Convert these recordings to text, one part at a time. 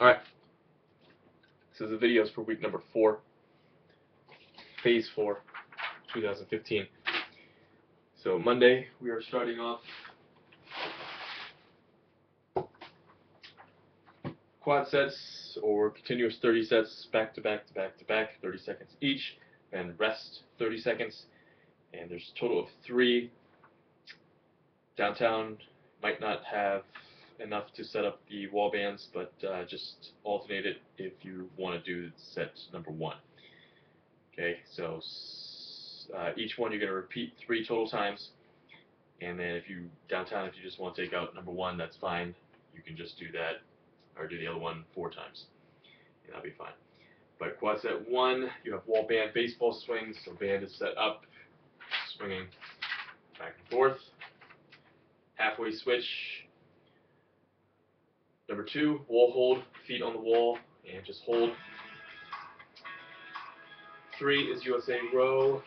Alright, this is the videos for week number 4, phase 4, 2015. So Monday, we are starting off quad sets or continuous 30 sets, back to back to back to back, 30 seconds each, and rest 30 seconds. And there's a total of 3. Downtown might not have enough to set up the wall bands, but just alternate it if you want to do set number 1. Okay, so each one you're going to repeat 3 total times, and then if you just want to take out number 1, that's fine. You can just do that, or do the other one 4 times, and that'll be fine. But quad set 1, you have wall band baseball swings, so band is set up, swinging back and forth, halfway switch. Number 2, wall hold, feet on the wall, and just hold. 3 is USA row,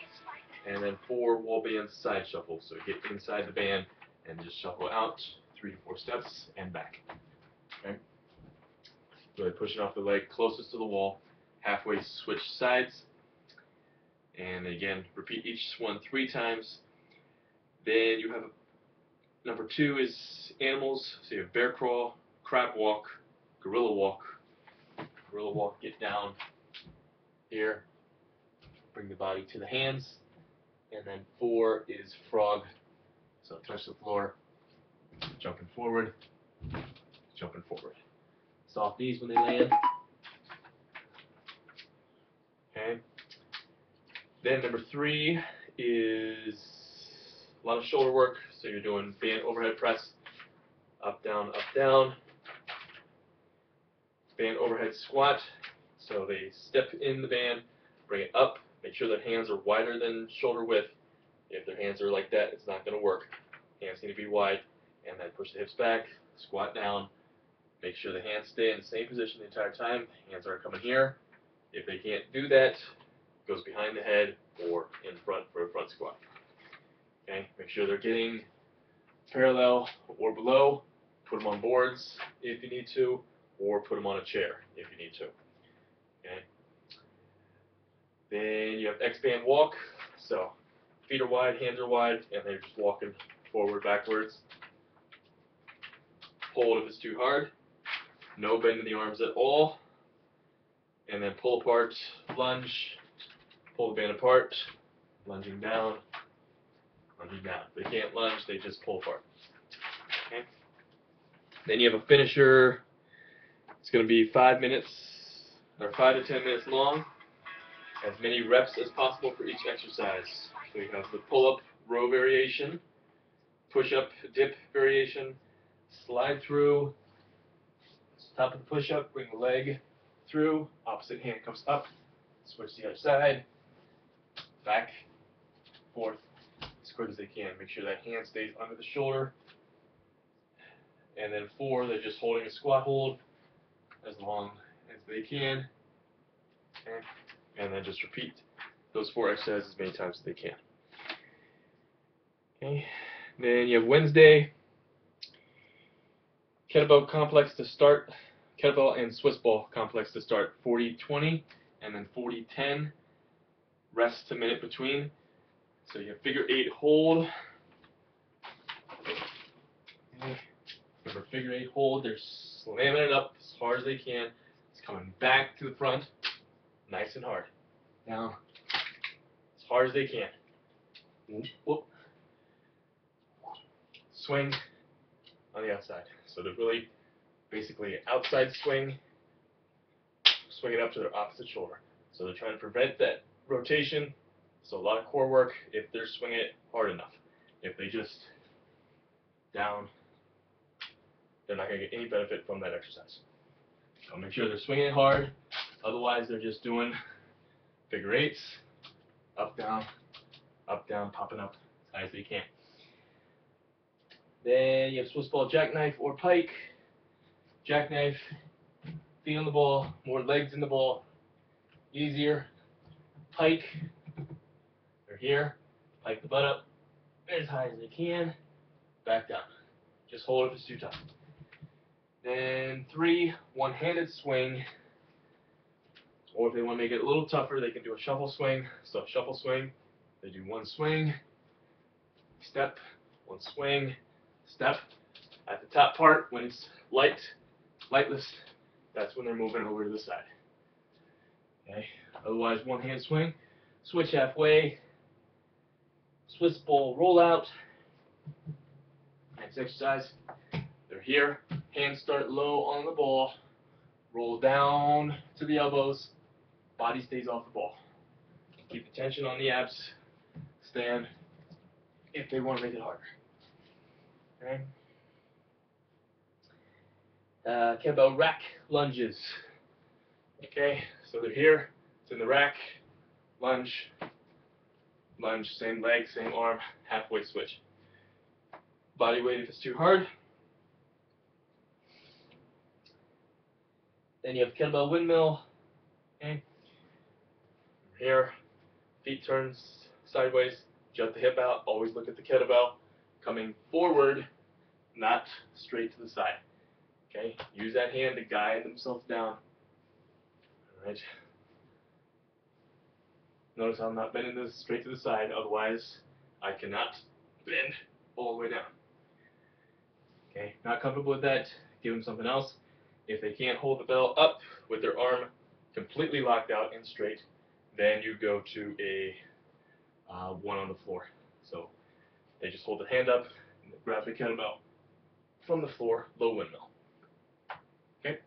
and then 4, wall band side shuffle. So get inside the band and just shuffle out 3 to 4 steps and back. Okay. Really pushing off the leg closest to the wall, halfway switch sides, and again repeat each one 3 times. Then you have number 2 is animals. So you have bear crawl, crab walk, gorilla walk. Gorilla walk, get down here, bring the body to the hands, and then 4 is frog. So touch the floor, jumping forward, jumping forward. Soft knees when they land. Okay. Then number 3 is a lot of shoulder work. So you're doing band overhead press, up, down, band overhead squat. So they step in the band, bring it up, make sure their hands are wider than shoulder width. If their hands are like that, it's not going to work. Hands need to be wide, and then push the hips back, squat down, make sure the hands stay in the same position the entire time. Hands aren't coming here. If they can't do that, it goes behind the head or in front for a front squat. Okay, make sure they're getting parallel or below. Put them on boards if you need to, or put them on a chair if you need to. Okay. Then you have X-band walk. So feet are wide, hands are wide, and they're just walking forward, backwards. Hold if it's too hard. No bend in the arms at all. And then pull apart, lunge, pull the band apart, lunging down, lunging down. If they can't lunge, they just pull apart. Okay. Then you have a finisher. It's going to be 5 minutes, or 5 to 10 minutes long. As many reps as possible for each exercise. So you have the pull-up row variation, push-up dip variation, slide through, top of the push-up, bring the leg through, opposite hand comes up, switch to the other side, back, forth, as quick as they can. Make sure that hand stays under the shoulder. And then 4, they're just holding a squat hold as long as they can. Okay. And then just repeat those 4 exercises as many times as they can. Okay. Then you have Wednesday, kettlebell complex to start, kettlebell and Swiss ball complex to start, 40-20, and then 40-10, rest a minute between. So you have figure 8 hold. Okay. Remember, figure 8 hold, they're slamming it up as hard as they can. It's coming back to the front, nice and hard. Down, as hard as they can. Whoop. Swing on the outside. So they're really basically outside swing, swing it up to their opposite shoulder. So they're trying to prevent that rotation. So a lot of core work if they're swinging it hard enough. If they just down, they're not going to get any benefit from that exercise. So make sure they're swinging it hard. Otherwise, they're just doing figure 8s, up, down, popping up as high as they can. Then you have Swiss ball jackknife or pike. Jackknife, feet on the ball, more legs in the ball, easier. Pike, they're here, pike the butt up, as high as they can, back down. Just hold if it's too tough. Then 3, one-handed swing. Or if they want to make it a little tougher, they can do a shuffle swing. So shuffle swing, they do one swing, step, one swing, step. At the top part, when it's lightless, that's when they're moving over to the side. Okay. Otherwise, one-hand swing, switch halfway, Swiss ball rollout. Next exercise, they're here, hands start low on the ball, roll down to the elbows, body stays off the ball. Keep the tension on the abs, stand if they want to make it harder. Okay. Kettlebell rack lunges. Okay, so they're here, it's in the rack, lunge, lunge, same leg, same arm, halfway switch. Body weight if it's too hard. Then you have kettlebell windmill. Okay. Here, feet turns sideways, jut the hip out, always look at the kettlebell, coming forward, not straight to the side. Okay, use that hand to guide themselves down. Alright. Notice I'm not bending this straight to the side, otherwise I cannot bend all the way down. Okay, not comfortable with that, give them something else. If they can't hold the bell up with their arm completely locked out and straight, then you go to a one on the floor. So they just hold the hand up and grab the kettlebell from the floor, low windmill. Okay.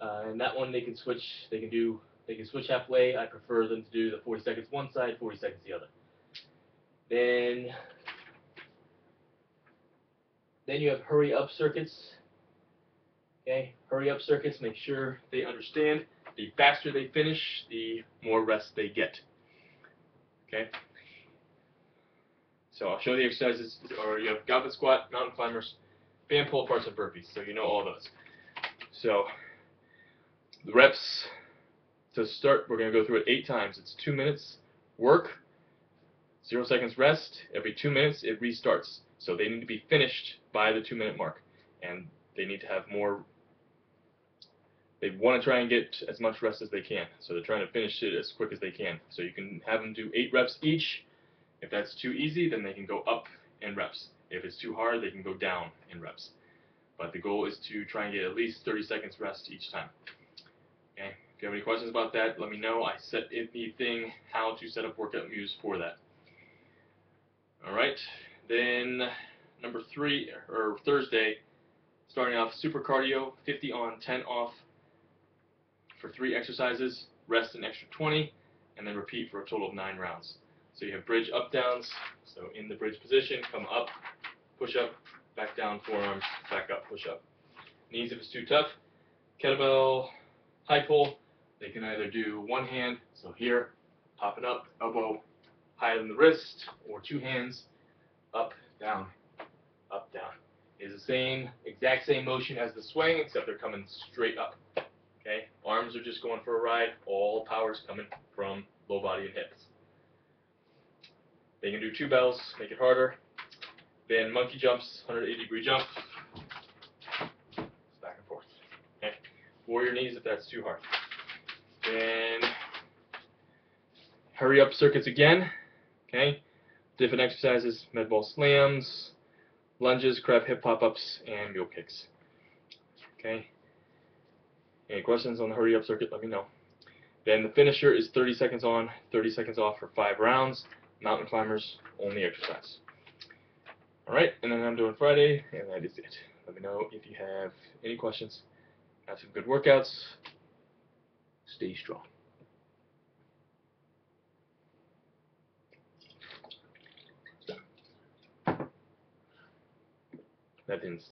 And that one they can switch. They can switch halfway. I prefer them to do the 40 seconds one side, 40 seconds the other. Then you have hurry up circuits. Okay, hurry up circuits. Make sure they understand. The faster they finish, the more rest they get. Okay. So I'll show the exercises. Or you have goblet squat, mountain climbers, band pull aparts, and burpees. So you know all those. So the reps to start, we're going to go through it 8 times. It's 2 minutes work, 0 seconds rest. Every 2 minutes it restarts. So they need to be finished by the 2-minute mark, and they need to have more. They want to try and get as much rest as they can, so they're trying to finish it as quick as they can. So you can have them do 8 reps each. If that's too easy, then they can go up in reps. If it's too hard, they can go down in reps. But the goal is to try and get at least 30 seconds rest each time. Okay. If you have any questions about that, let me know. I set in the thing how to set up workout views for that. Alright, then number 3, or Thursday, starting off super cardio, 50 on, 10 off for 3 exercises, rest an extra 20, and then repeat for a total of 9 rounds. So you have bridge up downs, so in the bridge position, come up, push up, back down, forearms, back up, push up. Knees if it's too tough. Kettlebell high pull, they can either do one hand, so here, pop it up, elbow higher than the wrist, or 2 hands, up, down, is the same, exact same motion as the swing, except they're coming straight up. Okay, arms are just going for a ride, all power's coming from low body and hips. They can do 2 bells, make it harder. Then monkey jumps, 180-degree jump, back and forth. Okay, warrior knees if that's too hard. Then hurry up circuits again. Okay, different exercises, med ball slams, lunges, crab hip pop-ups, and mule kicks. Okay. Any questions on the hurry up circuit, let me know. Then the finisher is 30 seconds on, 30 seconds off for 5 rounds. Mountain climbers, only exercise. Alright, and then I'm doing Friday, and that is it. Let me know if you have any questions. Have some good workouts. Stay strong. That didn't